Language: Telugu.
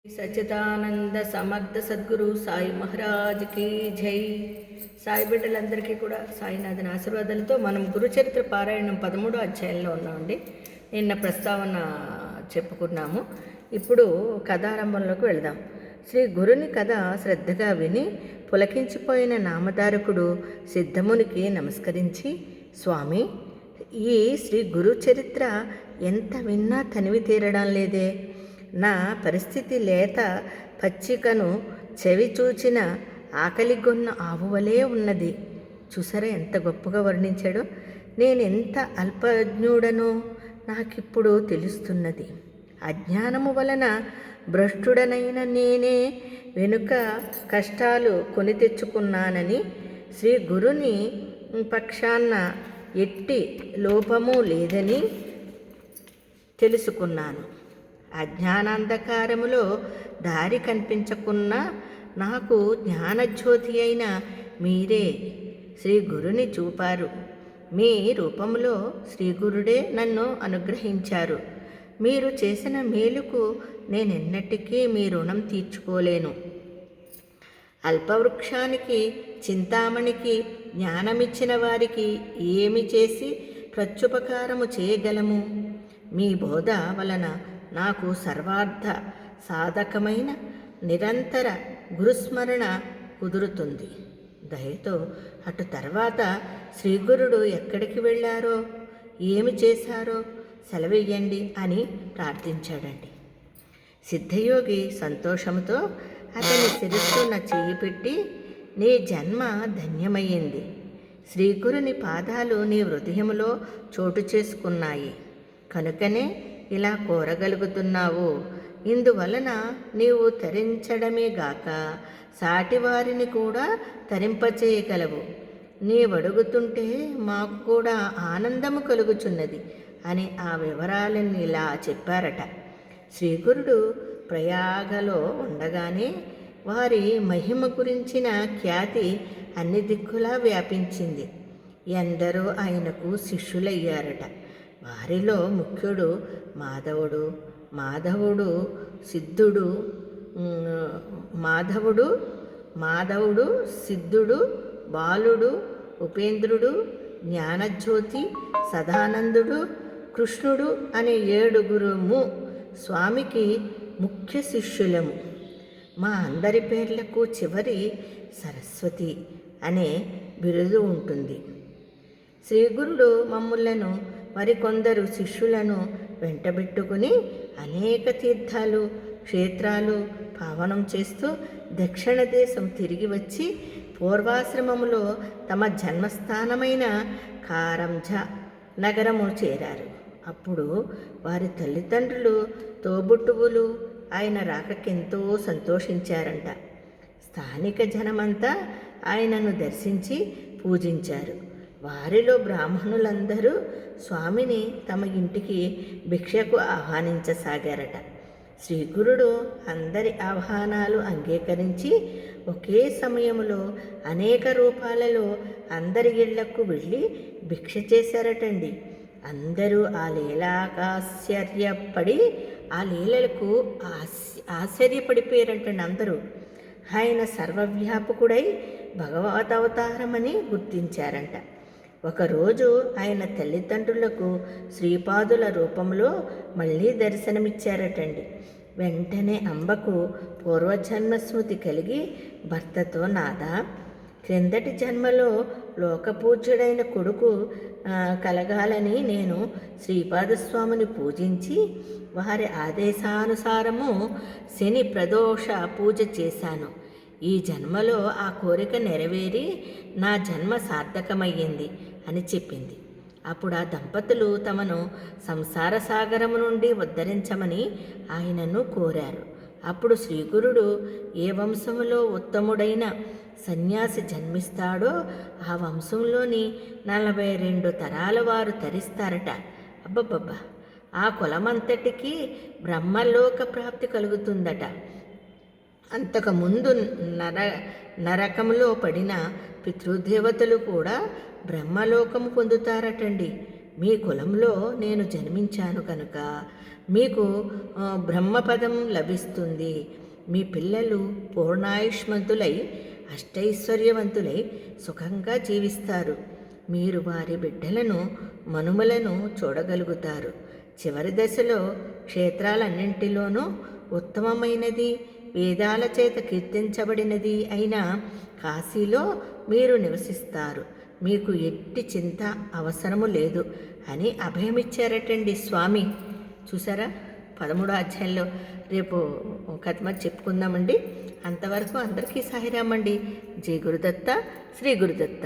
సచ్చిదానంద సమర్థ సద్గురు సాయి మహారాజ్కి జై. సాయి బిడ్డలందరికీ కూడా సాయినాథన్ ఆశీర్వాదాలతో మనం గురుచరిత్ర పారాయణం 13వ అధ్యాయంలో ఉన్నామండి. నిన్న ప్రస్తావన చెప్పుకున్నాము. ఇప్పుడు కథారంభంలోకి వెళదాం. శ్రీ గురుని కథ శ్రద్ధగా విని పులకించిపోయిన నామధారకుడు సిద్ధమునికి నమస్కరించి, స్వామి, ఈ శ్రీ గురు చరిత్ర ఎంత విన్నా తనివి తీరడం లేదే. నా పరిస్థితి లేత పచ్చికను చెవి చూచిన ఆకలిగొన్న ఆవువలే ఉన్నది. చూసారా ఎంత గొప్పగా వర్ణించాడో. నేనెంత అల్పజ్ఞుడనో నాకిప్పుడు తెలుస్తున్నది. అజ్ఞానము వలన భ్రష్టుడనైన నేనే వెనుక కష్టాలు కొని తెచ్చుకున్నానని శ్రీ గురుని పక్షాన ఎట్టి లోపము లేదని తెలుసుకున్నాను. అజ్ఞానాంధకారములో దారి కనిపించకున్నా నాకు జ్ఞానజ్యోతి అయిన మీరే శ్రీ గురుని చూపారు. మీ రూపంలో శ్రీ గురుడే నన్ను అనుగ్రహించారు. మీరు చేసిన మేలుకు నేనెన్నటికీ మీ రుణం తీర్చుకోలేను. అల్పవృక్షానికి, చింతామణికి జ్ఞానమిచ్చిన వారికి ఏమి చేసి ప్రత్యుపకారము చేయగలము? మీ బోధ వలన నాకు సర్వార్థ సాధకమైన నిరంతర గురుస్మరణ కుదురుతుంది. దయతో అటు తర్వాత శ్రీగురుడు ఎక్కడికి వెళ్ళారో, ఏమి చేశారో సెలవియ్యండి అని ప్రార్థించాడండి. సిద్ధయోగి సంతోషంతో అతని శిరస్సున చేయి పెట్టి, నీ జన్మ ధన్యమయ్యింది. శ్రీగురుని పాదాలు నీ హృదయంలో చోటు చేసుకున్నాయి కనుకనే ఇలా కోరగలుగుతున్నావు. ఇందువలన నీవు తరించడమే గాక సాటివారిని కూడా తరింపచేయగలవు. నీవడుగుతుంటే మాకు కూడా ఆనందము కలుగుచున్నది అని ఆ వివరాలను ఇలా చెప్పారట. శ్రీగురుడు ప్రయాగలో ఉండగానే వారి మహిమ గురించిన ఖ్యాతి అన్ని దిక్కులా వ్యాపించింది. ఎందరో ఆయనకు శిష్యులయ్యారట. వారిలో ముఖ్యుడు మాధవుడు సిద్ధుడు, బాలుడు, ఉపేంద్రుడు, జ్ఞానజ్యోతి, సదానందుడు, కృష్ణుడు అనే 7 స్వామికి ముఖ్య శిష్యులము. మా అందరి పేర్లకు చివరి సరస్వతి అనే బిరుదు ఉంటుంది. శ్రీగురుడు మమ్ములను మరికొందరు శిష్యులను వెంటబెట్టుకుని అనేక తీర్థాలు, క్షేత్రాలు పావనం చేస్తూ దక్షిణ దేశం తిరిగి వచ్చి పూర్వాశ్రమములో తమ జన్మస్థానమైన కారంజ నగరము చేరారు. అప్పుడు వారి తల్లిదండ్రులు, తోబుట్టువులు ఆయన రాకకెంతో సంతోషించారంట. స్థానిక జనమంతా ఆయనను దర్శించి పూజించారు. వారిలో బ్రాహ్మణులందరూ స్వామిని తమ ఇంటికి భిక్షకు ఆహ్వానించసాగారట. శ్రీగురుడు అందరి ఆహ్వానాలు అంగీకరించి ఒకే సమయంలో అనేక రూపాలలో అందరి ఇళ్లకు వెళ్ళి భిక్ష చేశారటండి. అందరూ ఆ లీలాకాశ్చర్యపడి ఆ లీలలకు ఆశ్చర్యపడిపోయారంటండి అందరూ. ఆయన సర్వవ్యాపకుడై భగవతవతారమని గుర్తించారంట. ఒకరోజు ఆయన తల్లిదండ్రులకు శ్రీపాదుల రూపంలో మళ్ళీ దర్శనమిచ్చారటండి. వెంటనే అంబకు పూర్వజన్మ స్మృతి కలిగి భర్తతో, నాదా, క్రిందటి జన్మలో లోకపూజ్యుడైన కొడుకు కలగాలని నేను శ్రీపాదస్వామిని పూజించి వారి ఆదేశానుసారము శని ప్రదోష పూజ చేశాను. ఈ జన్మలో ఆ కోరిక నెరవేరి నా జన్మ సార్థకమయ్యింది అని చెప్పింది. అప్పుడు ఆ దంపతులు తమను సంసార సాగరము నుండి ఉద్ధరించమని ఆయనను కోరారు. అప్పుడు శ్రీగురుడు ఏ వంశంలో ఉత్తముడైన సన్యాసి జన్మిస్తాడో ఆ వంశంలోని 42 తరాల వారు తరిస్తారట. అబ్బబ్బబ్బా, ఆ కులమంతటికీ బ్రహ్మలోక ప్రాప్తి కలుగుతుందట. అంతకుముందు నరకంలో పడిన పితృదేవతలు కూడా బ్రహ్మలోకము పొందుతారటండి. మీ కులంలో నేను జన్మించాను కనుక మీకు బ్రహ్మపదం లభిస్తుంది. మీ పిల్లలు పూర్ణాయుష్మంతులై అష్టైశ్వర్యవంతులై సుఖంగా జీవిస్తారు. మీరు వారి బిడ్డలను మనుమలను చూడగలుగుతారు. చివరి దశలో క్షేత్రాలన్నింటిలోనూ ఉత్తమమైనది, వేదాల చేత కీర్తించబడినది అయిన కాశీలో మీరు నివసిస్తారు. మీకు ఎట్టి చింత అవసరము లేదు అని అభయమిచ్చారటండి స్వామి. చూసారా, 13వ అధ్యాయంలో రేపు కథ చెప్పుకుందామండి. అంతవరకు అందరికీ సాయిరామండి. జై గురుదత్త, శ్రీ గురుదత్త.